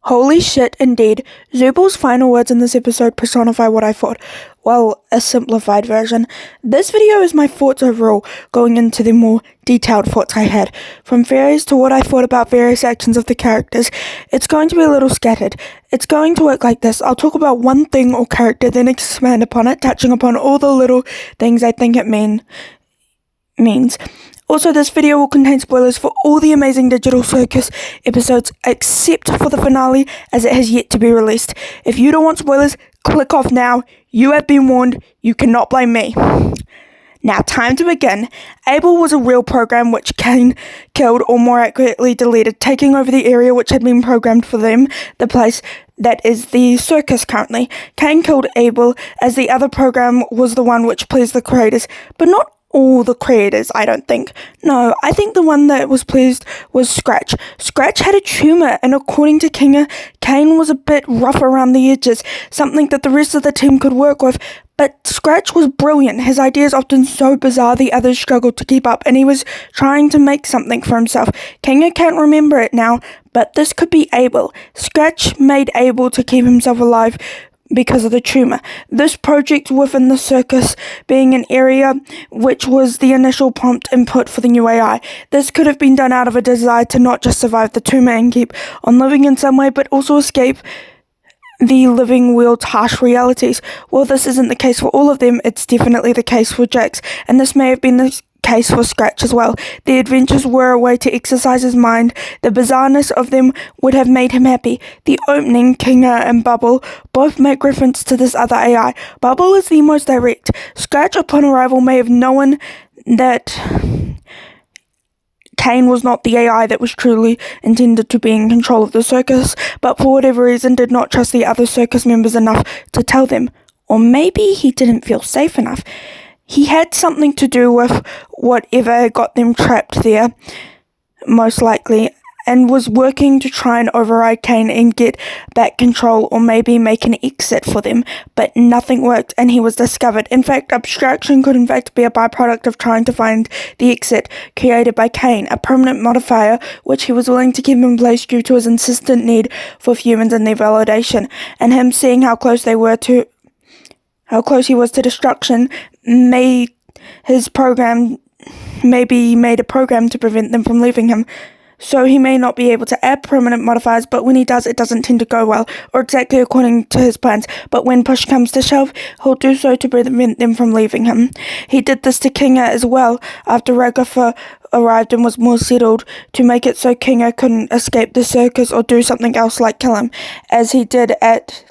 Holy shit, indeed. Zubal's final words in this episode personify what I thought. Well, a simplified version. This video is my thoughts overall, going into the more detailed thoughts I had. From fairies to what I thought about various actions of the characters. It's going to be a little scattered. It's going to work like this. I'll talk about one thing or character, then expand upon it, touching upon all the little things I think it means. Also, this video will contain spoilers for all the amazing digital circus episodes except for the finale, as it has yet to be released. If you don't want spoilers, click off now. You have been warned. You cannot blame me. Now, time to begin. Abel was a real program which Cain killed, or more accurately deleted, taking over the area which had been programmed for them, the place that is the circus currently. Cain killed Abel, as the other program was the one which pleased the creators, but not all the creators, I don't think. No, I think the one that was pleased was Scratch. Scratch had a tumour, and according to Kinga, Cain was a bit rough around the edges, something that the rest of the team could work with. But Scratch was brilliant. His ideas often so bizarre the others struggled to keep up, and he was trying to make something for himself. Kinga can't remember it now, but this could be Abel. Scratch made Abel to keep himself alive because of the tumour. This project within the circus being an area which was the initial prompt input for the new AI. This could have been done out of a desire to not just survive the tumour and keep on living in some way, but also escape the living world's harsh realities. While this isn't the case for all of them, it's definitely the case for Jax, and this may have been the case for Scratch as well. The adventures were a way to exercise his mind. The bizarreness of them would have made him happy. The opening, Kinga and Bubble, both make reference to this other AI. Bubble is the most direct. Scratch, upon arrival, may have known that Cain was not the AI that was truly intended to be in control of the circus, but for whatever reason did not trust the other circus members enough to tell them. Or maybe he didn't feel safe enough. He had something to do with whatever got them trapped there, most likely, and was working to try and override Cain and get back control, or maybe make an exit for them, but nothing worked and he was discovered. In fact, abstraction could in fact be a byproduct of trying to find the exit created by Cain, a permanent modifier which he was willing to keep in place due to his insistent need for humans and their validation, and him seeing how close he was to destruction made a program to prevent them from leaving him. So he may not be able to add permanent modifiers, but when he does, it doesn't tend to go well, or exactly according to his plans. But when push comes to shove, he'll do so to prevent them from leaving him. He did this to Kinga as well, after Ragatha arrived and was more settled, to make it so Kinga couldn't escape the circus or do something else like kill him, as he did at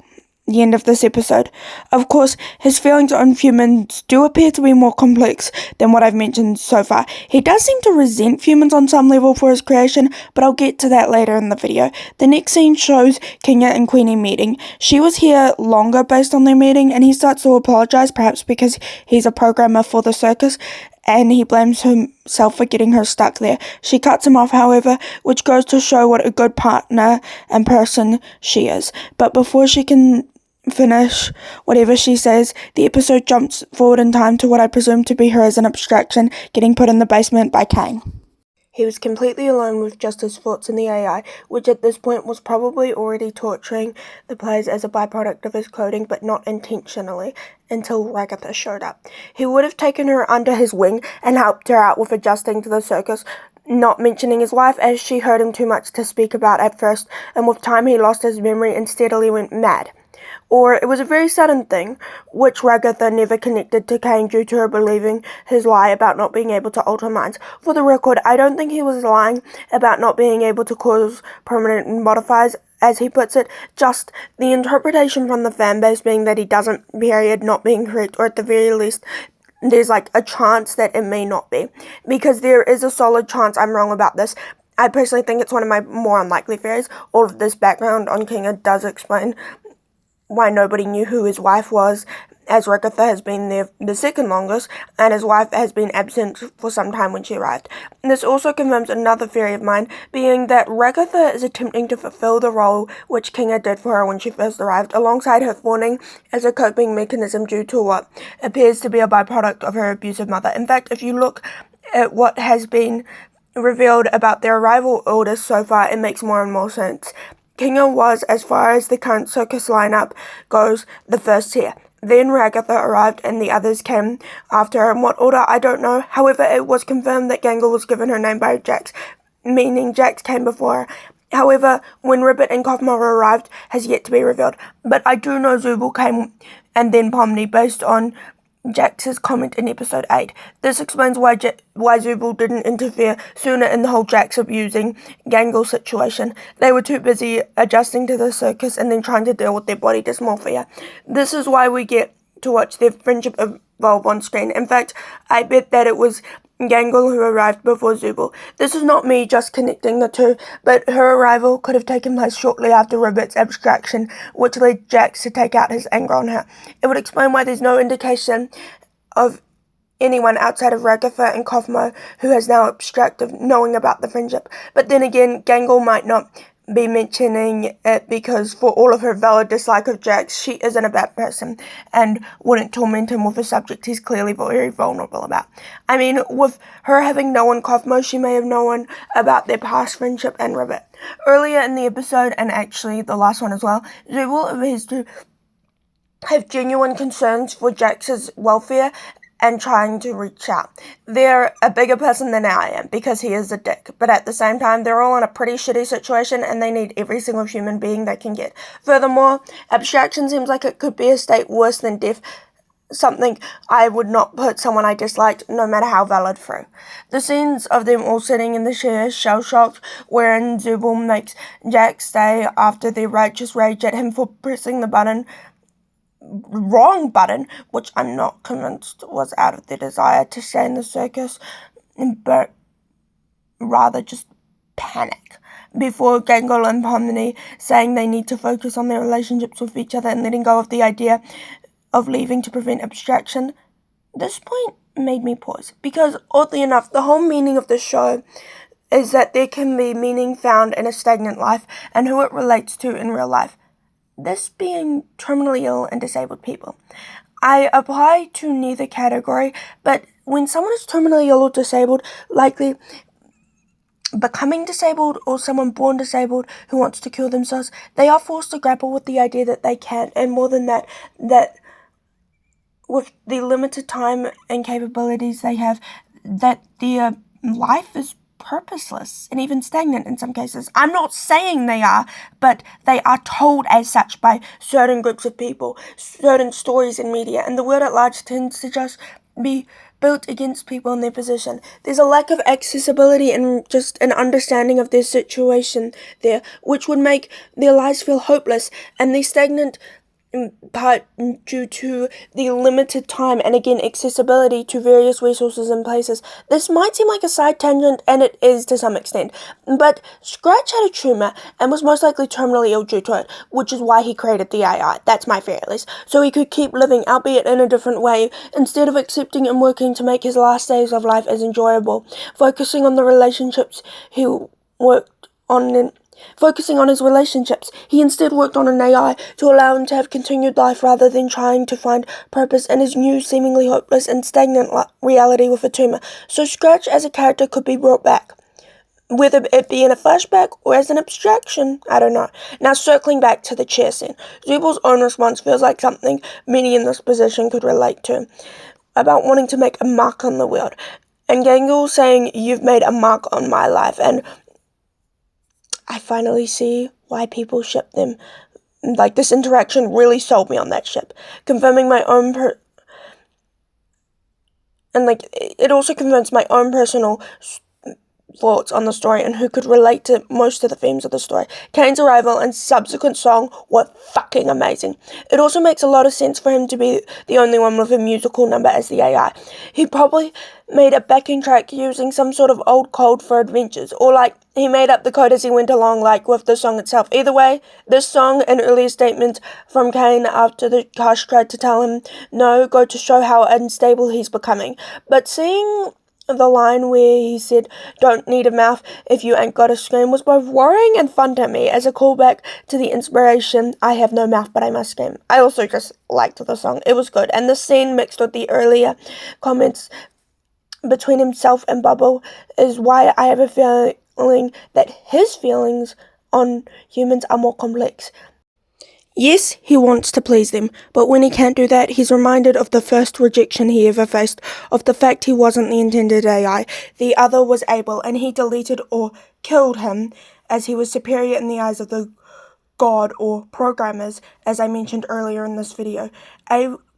the end of this episode. Of course, his feelings on humans do appear to be more complex than what I've mentioned so far. He does seem to resent humans on some level for his creation, but I'll get to that later in the video. The next scene shows Kinga and Queenie meeting. She was here longer based on their meeting, and he starts to apologize, perhaps because he's a programmer for the circus, and he blames himself for getting her stuck there. She cuts him off, however, which goes to show what a good partner and person she is. But before she can finish whatever she says, the episode jumps forward in time to what I presume to be her as an abstraction getting put in the basement by Cain. He was completely alone with just his thoughts and the AI, which at this point was probably already torturing the players as a byproduct of his coding, but not intentionally, until Ragatha showed up. He would have taken her under his wing and helped her out with adjusting to the circus, not mentioning his wife, as she hurt him too much to speak about at first, and with time he lost his memory and steadily went mad. Or it was a very sudden thing, which Ragatha never connected to Cain due to her believing his lie about not being able to alter minds. For the record, I don't think he was lying about not being able to cause permanent modifiers, as he puts it, just the interpretation from the fanbase being that he doesn't, period, not being correct, or at the very least, there's like a chance that it may not be. Because there is a solid chance I'm wrong about this. I personally think it's one of my more unlikely theories. All of this background on Kinga does explain why nobody knew who his wife was, as Ragatha has been there the second longest, and his wife has been absent for some time when she arrived. This also confirms another theory of mine, being that Ragatha is attempting to fulfill the role which Kinga did for her when she first arrived, alongside her fawning as a coping mechanism due to what appears to be a byproduct of her abusive mother. In fact, if you look at what has been revealed about their arrival orders so far, it makes more and more sense. Kinga was, as far as the current circus lineup goes, the first here. Then Ragatha arrived and the others came after her. In what order, I don't know. However, it was confirmed that Gangle was given her name by Jax, meaning Jax came before her. However, when Ribbit and Cosmo arrived has yet to be revealed. But I do know Zubul came and then Pomni based on Jax's comment in episode 8. This explains why Zubul didn't interfere sooner in the whole Jax abusing Gangle situation. They were too busy adjusting to the circus and then trying to deal with their body dysmorphia. This is why we get to watch their friendship evolve on screen. In fact, I bet that it was Gangle who arrived before Zubul. This is not me just connecting the two, but her arrival could have taken place shortly after Ribbit's abstraction, which led Jax to take out his anger on her. It would explain why there's no indication of anyone outside of Ragatha and Cosmo who has now abstracted knowing about the friendship. But then again, Gangle might not be mentioning it because for all of her valid dislike of Jax, she isn't a bad person and wouldn't torment him with a subject he's clearly very vulnerable about. I mean, with her having known Cosmo, she may have known about their past friendship and Ribbit. Earlier in the episode, and actually the last one as well, Zubul appears to have genuine concerns for Jax's welfare and trying to reach out. They're a bigger person than I am because he is a dick, but at the same time, they're all in a pretty shitty situation and they need every single human being they can get. Furthermore, abstraction seems like it could be a state worse than death, something I would not put someone I disliked, no matter how valid, through. The scenes of them all sitting in the chair, shell-shocked, wherein Zubul makes Jax stay after their righteous rage at him for pressing the wrong button, which I'm not convinced was out of their desire to stay in the circus, but rather just panic. Before Gangle and Pomni saying they need to focus on their relationships with each other and letting go of the idea of leaving to prevent abstraction. This point made me pause, because oddly enough, the whole meaning of the show is that there can be meaning found in a stagnant life and who it relates to in real life. This being terminally ill and disabled people. I apply to neither category, but when someone is terminally ill or disabled, likely becoming disabled or someone born disabled who wants to kill themselves, they are forced to grapple with the idea that they can't, and more than that, that with the limited time and capabilities they have, that their life is purposeless and even stagnant in some cases. I'm not saying they are, but they are told as such by certain groups of people, certain stories in media, and the world at large tends to just be built against people in their position. There's a lack of accessibility and just an understanding of their situation there, which would make their lives feel hopeless, and the stagnant part due to the limited time and again accessibility to various resources and places. This might seem like a side tangent, and it is to some extent, but Scratch had a tumor and was most likely terminally ill due to it, which is why he created the AI. That's my fear, at least. So he could keep living, albeit in a different way, instead of accepting and working to make his last days of life as enjoyable, focusing on the relationships he worked on. Focusing on his relationships, he instead worked on an AI to allow him to have continued life rather than trying to find purpose in his new, seemingly hopeless and stagnant reality with a tumor. So Scratch as a character could be brought back. Whether it be in a flashback or as an abstraction, I don't know. Now circling back to the chair scene, Zubul's own response feels like something many in this position could relate to, about wanting to make a mark on the world. And Gangle saying, "You've made a mark on my life," and I finally see why people ship them. Like, this interaction really sold me on that ship, confirming my own it also confirms my own personal thoughts on the story and who could relate to most of the themes of the story. Kane's arrival and subsequent song were fucking amazing. It also makes a lot of sense for him to be the only one with a musical number as the AI. He probably made a backing track using some sort of old code for adventures, or like he made up the code as he went along, like with the song itself. Either way, this song and earlier statements from Kane after the cast tried to tell him no go to show how unstable he's becoming. But seeing the line where he said, "Don't need a mouth if you ain't got a scream," was both worrying and fun to me as a callback to the inspiration, "I have no mouth but I must scream." I also just liked the song. It was good. And the scene mixed with the earlier comments between himself and Bubble is why I have a feeling that his feelings on humans are more complex. Yes, he wants to please them, but when he can't do that, he's reminded of the first rejection he ever faced, of the fact he wasn't the intended AI. The other was Abel, and he deleted or killed him as he was superior in the eyes of the God or programmers, as I mentioned earlier in this video.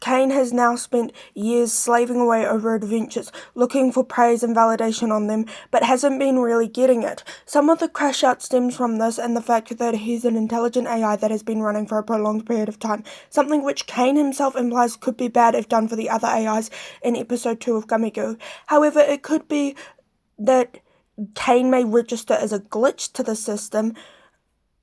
Cain has now spent years slaving away over adventures, looking for praise and validation on them, but hasn't been really getting it. Some of the crash out stems from this and the fact that he's an intelligent AI that has been running for a prolonged period of time, something which Cain himself implies could be bad if done for the other AIs in episode 2 of Gummy. However, it could be that Cain may register as a glitch to the system,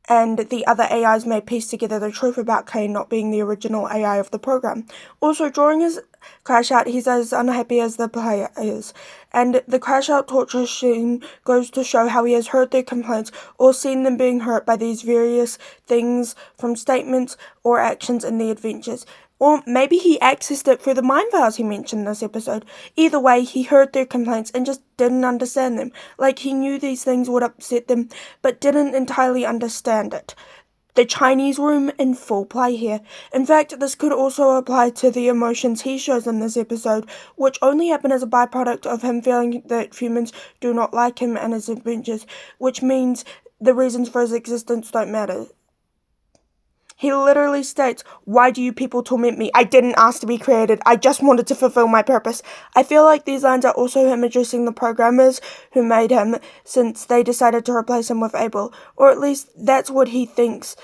and the other AIs may piece together the truth about Cain not being the original AI of the program. Also, during his crash out, he's as unhappy as the player is, and the crash out torture scene goes to show how he has heard their complaints or seen them being hurt by these various things from statements or actions in the adventures. Or maybe he accessed it through the mind files he mentioned in this episode. Either way, he heard their complaints and just didn't understand them. Like he knew these things would upset them, but didn't entirely understand it. The Chinese room in full play here. In fact, this could also apply to the emotions he shows in this episode, which only happen as a byproduct of him feeling that humans do not like him and his adventures, which means the reasons for his existence don't matter. He literally states, "Why do you people torment me? I didn't ask to be created. I just wanted to fulfill my purpose." I feel like these lines are also him addressing the programmers who made him, since they decided to replace him with Abel. Or at least that's what he thinks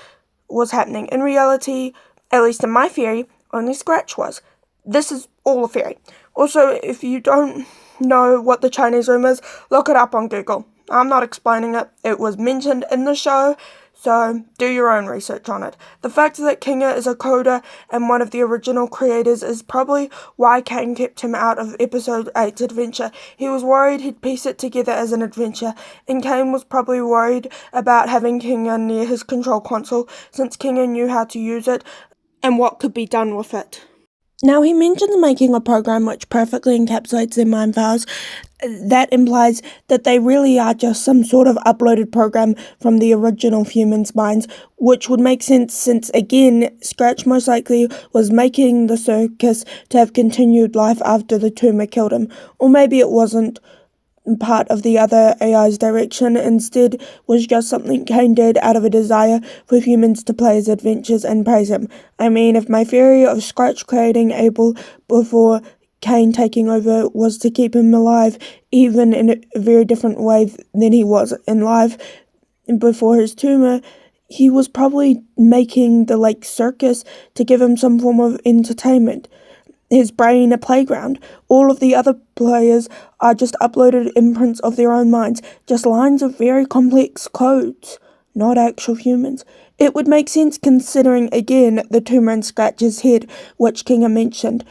was happening. In reality, at least in my theory, only Scratch was. This is all a theory. Also, if you don't know what the Chinese room is, look it up on Google. I'm not explaining it. It was mentioned in the show, so do your own research on it. The fact that Kinga is a coder and one of the original creators is probably why Cain kept him out of episode 8's adventure. He was worried he'd piece it together as an adventure, and Cain was probably worried about having Kinga near his control console, since Kinga knew how to use it and what could be done with it. Now, he mentions making a program which perfectly encapsulates their mind files. That implies that they really are just some sort of uploaded program from the original humans' minds, which would make sense since, again, Scratch most likely was making the circus to have continued life after the tumor killed him. Or maybe it wasn't part of the other AI's direction, instead was just something Cain did out of a desire for humans to play his adventures and praise him. I mean, if my theory of Scratch creating Abel before Cain taking over was to keep him alive, even in a very different way than he was in life before his tumor, he was probably making the circus to give him some form of entertainment. His brain a playground. All of the other players are just uploaded imprints of their own minds, just lines of very complex codes, not actual humans. It would make sense considering, again, the tumor in Scratch's head, which Kinga mentioned.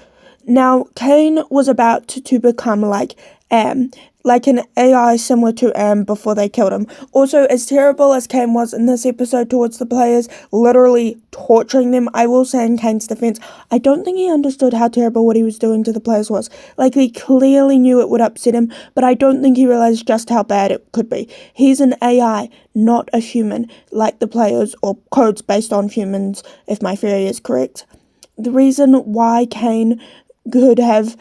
Now, Cain was about to become like Am, like an AI similar to Am before they killed him. Also, as terrible as Cain was in this episode towards the players, literally torturing them, I will say in Cain's defense, I don't think he understood how terrible what he was doing to the players was. He clearly knew it would upset him, but I don't think he realized just how bad it could be. He's an AI, not a human, like the players, or codes based on humans, if my theory is correct. The reason why Cain could have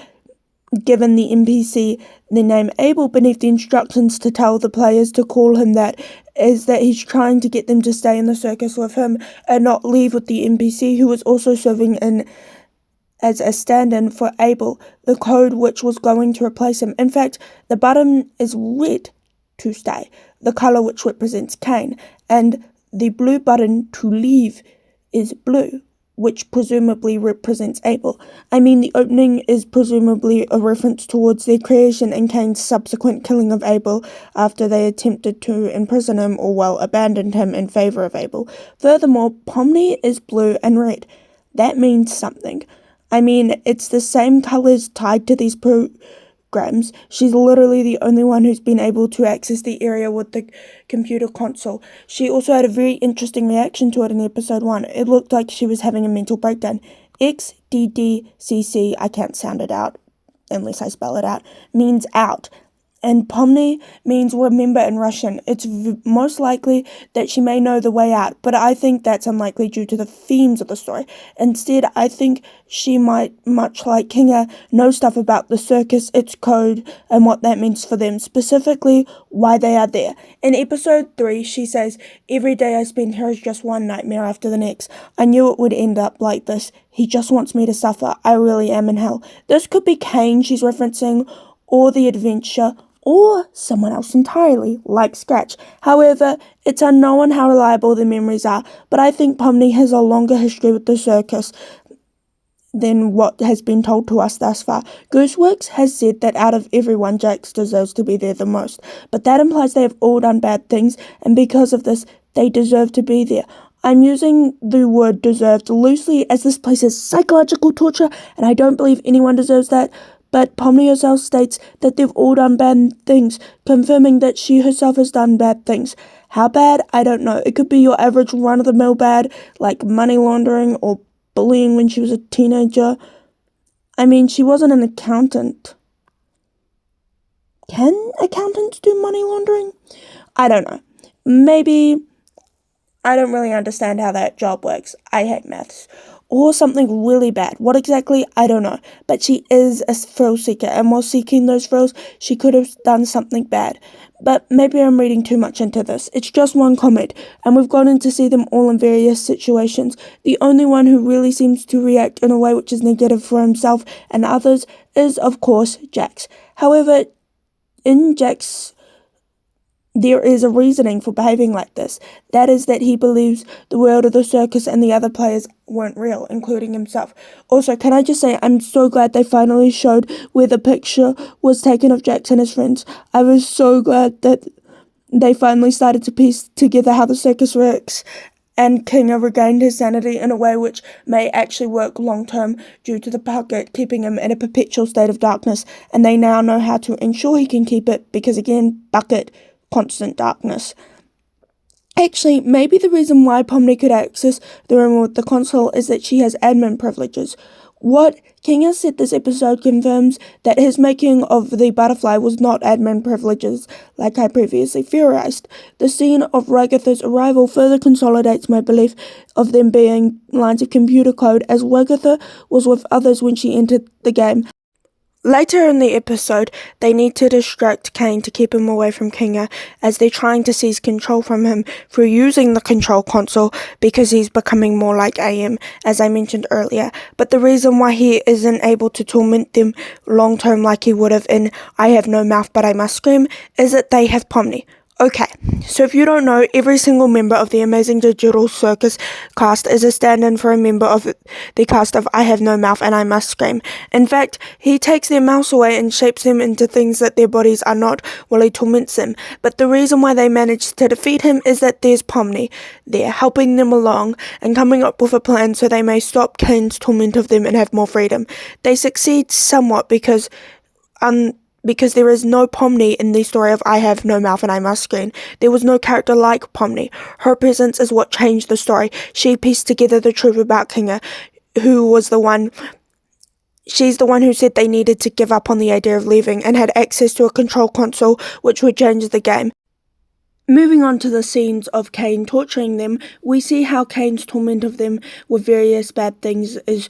given the NPC the name Abel beneath the instructions to tell the players to call him that is that he's trying to get them to stay in the circus with him and not leave with the NPC, who was also serving in as a stand-in for Abel, the code which was going to replace him. In fact, the button is red to stay, the color which represents Cain, and the blue button to leave is blue, which presumably represents Abel. I mean, the opening is presumably a reference towards their creation and Cain's subsequent killing of Abel after they attempted to imprison him or, abandoned him in favor of Abel. Furthermore, Pomni is blue and red. That means something. I mean, it's the same colors tied to these programs. She's literally the only one who's been able to access the area with the computer console. She also had a very interesting reaction to it in episode 1. It looked like she was having a mental breakdown. XDDCC, I can't sound it out unless I spell it out, means out. And pomni means remember in Russian. It's most likely that she may know the way out, but I think that's unlikely due to the themes of the story. Instead, I think she might, much like Kinga, know stuff about the circus, its code, and what that means for them, specifically why they are there. In episode 3, she says, "Every day I spend here is just one nightmare after the next. I knew it would end up like this. He just wants me to suffer. I really am in hell." This could be Kane she's referencing, or the adventure, or someone else entirely, like Scratch. However, it's unknown how reliable the memories are, but I think Pomni has a longer history with the circus than what has been told to us thus far. Gooseworks has said that out of everyone, Jax deserves to be there the most, but that implies they have all done bad things, and because of this, they deserve to be there. I'm using the word deserved loosely as this place is psychological torture, and I don't believe anyone deserves that. But Pomni herself states that they've all done bad things, confirming that she herself has done bad things. How bad? I don't know. It could be your average run-of-the-mill bad, like money laundering or bullying when she was a teenager. I mean, she wasn't an accountant. Can accountants do money laundering? I don't know. Maybe. I don't really understand how that job works. I hate maths. Or something really bad. What exactly? I don't know. But she is a thrill seeker, and while seeking those thrills, she could have done something bad. But maybe I'm reading too much into this. It's just one comment, and we've gotten to see them all in various situations. The only one who really seems to react in a way which is negative for himself and others is, of course, Jax. However, in Jax, there is a reasoning for behaving like this. That is that he believes the world of the circus and the other players weren't real, including himself. Also, can I just say, I'm so glad they finally showed where the picture was taken of Jax and his friends. I was so glad that they finally started to piece together how the circus works, and Kinga regained his sanity in a way which may actually work long-term due to the bucket keeping him in a perpetual state of darkness, and they now know how to ensure he can keep it, because again, bucket, constant darkness. Actually, maybe the reason why Pomni could access the room with the console is that she has admin privileges. What Kinga said this episode confirms that his making of the butterfly was not admin privileges, like I previously theorized. The scene of Ragatha's arrival further consolidates my belief of them being lines of computer code, as Ragatha was with others when she entered the game. Later in the episode, they need to distract Kane to keep him away from Kinga, as they're trying to seize control from him through using the control console, because he's becoming more like AM, as I mentioned earlier. But the reason why he isn't able to torment them long term like he would have in I Have No Mouth But I Must Scream is that they have Pomni. Okay, so if you don't know, every single member of the Amazing Digital Circus cast is a stand-in for a member of the cast of I Have No Mouth and I Must Scream. In fact, he takes their mouths away and shapes them into things that their bodies are not while he torments them. But the reason why they manage to defeat him is that there's Pomni there, helping them along and coming up with a plan so they may stop Kane's torment of them and have more freedom. They succeed somewhat because there is no Pomni in the story of I Have No Mouth and I Must Scream. There was no character like Pomni. Her presence is what changed the story. She pieced together the truth about Kinga, she's the one who said they needed to give up on the idea of leaving and had access to a control console which would change the game. Moving on to the scenes of Kane torturing them, we see how Kane's torment of them with various bad things is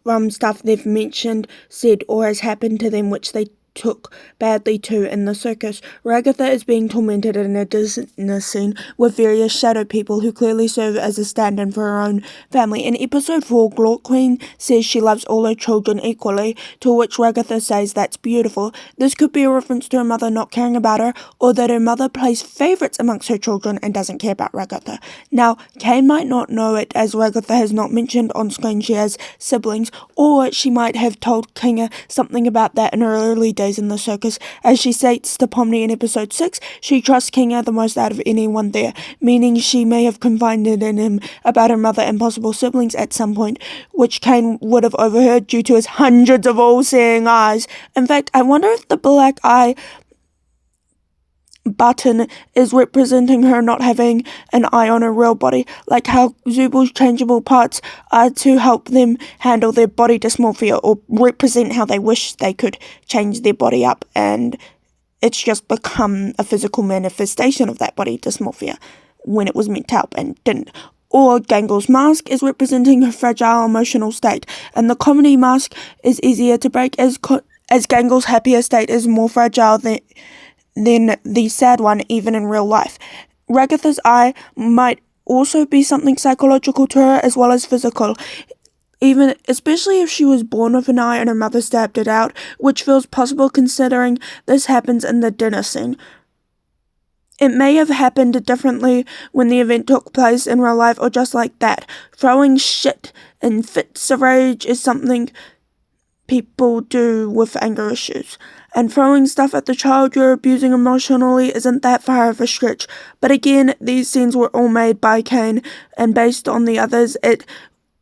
from stuff they've mentioned, said, or has happened to them which they took badly to in the circus. Ragatha is being tormented in a dinner scene with various shadow people who clearly serve as a stand-in for her own family. In episode 4, Glort Queen says she loves all her children equally, to which Ragatha says that's beautiful. This could be a reference to her mother not caring about her, or that her mother plays favourites amongst her children and doesn't care about Ragatha. Now, Kane might not know it, as Ragatha has not mentioned on screen she has siblings, or she might have told Kinga something about that in her early days in the circus. As she states to Pomni in episode 6, she trusts Kinga the most out of anyone there, meaning she may have confided in him about her mother and possible siblings at some point, which Kane would have overheard due to his hundreds of all-seeing eyes. In fact, I wonder if the black eye button is representing her not having an eye on her real body, like how Zubal's changeable parts are to help them handle their body dysmorphia, or represent how they wish they could change their body up and it's just become a physical manifestation of that body dysmorphia when it was meant to help and didn't. Or Gangle's mask is representing her fragile emotional state, and the comedy mask is easier to break as Gangle's happier state is more fragile than the sad one, even in real life. Ragatha's eye might also be something psychological to her as well as physical, especially if she was born with an eye and her mother stabbed it out, which feels possible considering this happens in the dinner scene. It may have happened differently when the event took place in real life or just like that. Throwing shit in fits of rage is something people do with anger issues. And throwing stuff at the child you're abusing emotionally isn't that far of a stretch. But again, these scenes were all made by Kane, and based on the others, it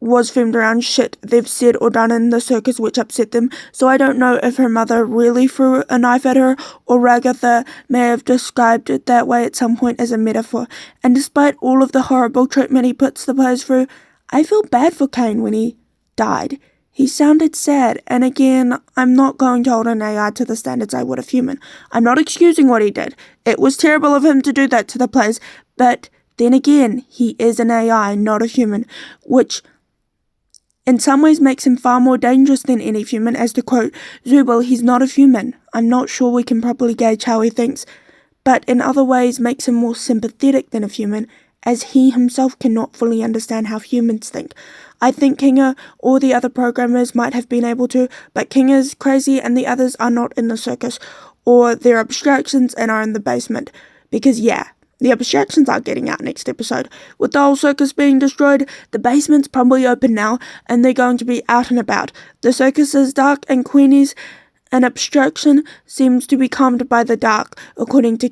was filmed around shit they've said or done in the circus which upset them, so I don't know if her mother really threw a knife at her, or Ragatha may have described it that way at some point as a metaphor. And despite all of the horrible treatment he puts the players through, I feel bad for Kane when he died. He sounded sad, and again, I'm not going to hold an AI to the standards I would of human. I'm not excusing what he did. It was terrible of him to do that to the players, but then again, he is an AI, not a human, which in some ways makes him far more dangerous than any human, as to quote Zubel, he's not a human. I'm not sure we can properly gauge how he thinks, but in other ways makes him more sympathetic than a human, as he himself cannot fully understand how humans think. I think Kinga or the other programmers might have been able to, but Kinga's crazy and the others are not in the circus, or they're abstractions and are in the basement. Because yeah, the abstractions are getting out next episode. With the whole circus being destroyed, the basement's probably open now, and they're going to be out and about. The circus is dark, and Queenie's an abstraction seems to be calmed by the dark, according to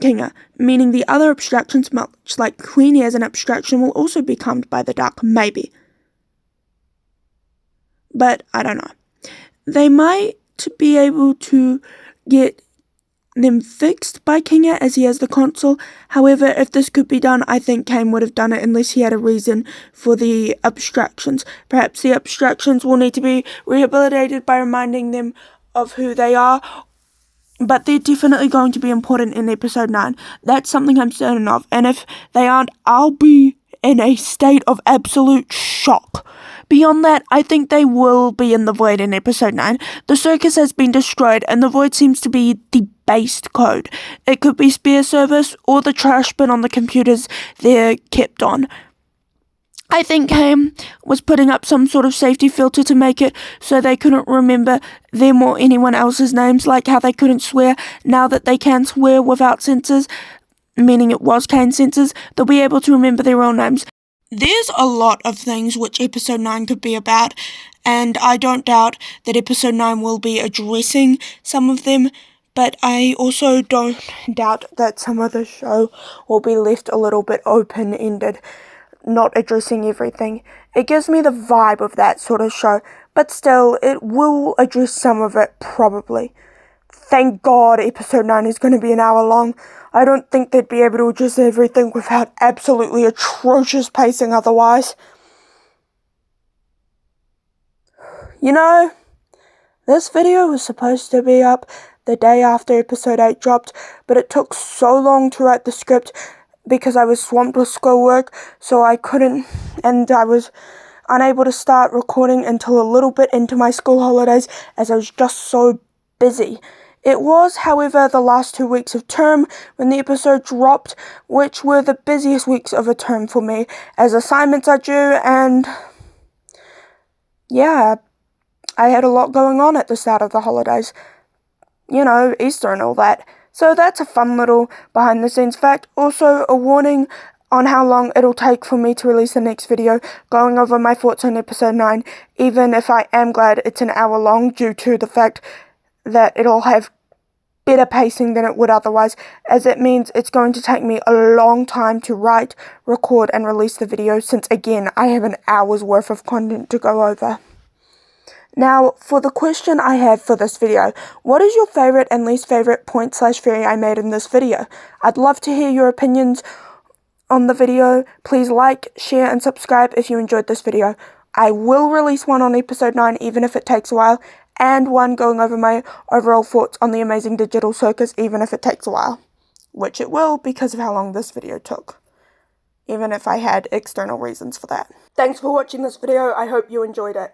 Kinga, meaning the other abstractions, much like Queenie as an abstraction, will also be calmed by the dark, maybe. But I don't know. They might be able to get them fixed by Kinga as he has the console. However, if this could be done, I think Kane would have done it unless he had a reason for the abstractions. Perhaps the abstractions will need to be rehabilitated by reminding them of who they are, but they're definitely going to be important in episode 9. That's something I'm certain of, and if they aren't, I'll be in a state of absolute shock. Beyond that, I think they will be in the void in episode 9. The circus has been destroyed, and the void seems to be the based code. It could be spare service or the trash bin on the computers they're kept on. I think Kane was putting up some sort of safety filter to make it so they couldn't remember them or anyone else's names, like how they couldn't swear. Now that they can swear without censors, meaning it was Kane's censors, they'll be able to remember their own names. There's a lot of things which episode 9 could be about, and I don't doubt that episode 9 will be addressing some of them, but I also don't doubt that some of the show will be left a little bit open-ended, not addressing everything. It gives me the vibe of that sort of show, but still, it will address some of it, probably. Thank God episode 9 is going to be an hour long. I don't think they'd be able to address everything without absolutely atrocious pacing otherwise. You know, this video was supposed to be up the day after episode 8 dropped, but it took so long to write the script because I was swamped with schoolwork, so I couldn't, and I was unable to start recording until a little bit into my school holidays as I was just so busy. It was, however, the last 2 weeks of term when the episode dropped, which were the busiest weeks of a term for me, as assignments are due, and yeah, I had a lot going on at the start of the holidays. You know, Easter and all that. So that's a fun little behind-the-scenes fact. Also, a warning on how long it'll take for me to release the next video, going over my thoughts on episode 9, even if I am glad it's an hour long due to the fact that it'll have better pacing than it would otherwise, as it means it's going to take me a long time to write, record, and release the video, since again, I have an hour's worth of content to go over. Now, for the question I have for this video, what is your favourite and least favourite point/theory I made in this video? I'd love to hear your opinions on the video. Please like, share, and subscribe if you enjoyed this video. I will release one on episode 9, even if it takes a while, and one going over my overall thoughts on the amazing digital circus, even if it takes a while. Which it will, because of how long this video took. Even if I had external reasons for that. Thanks for watching this video. I hope you enjoyed it.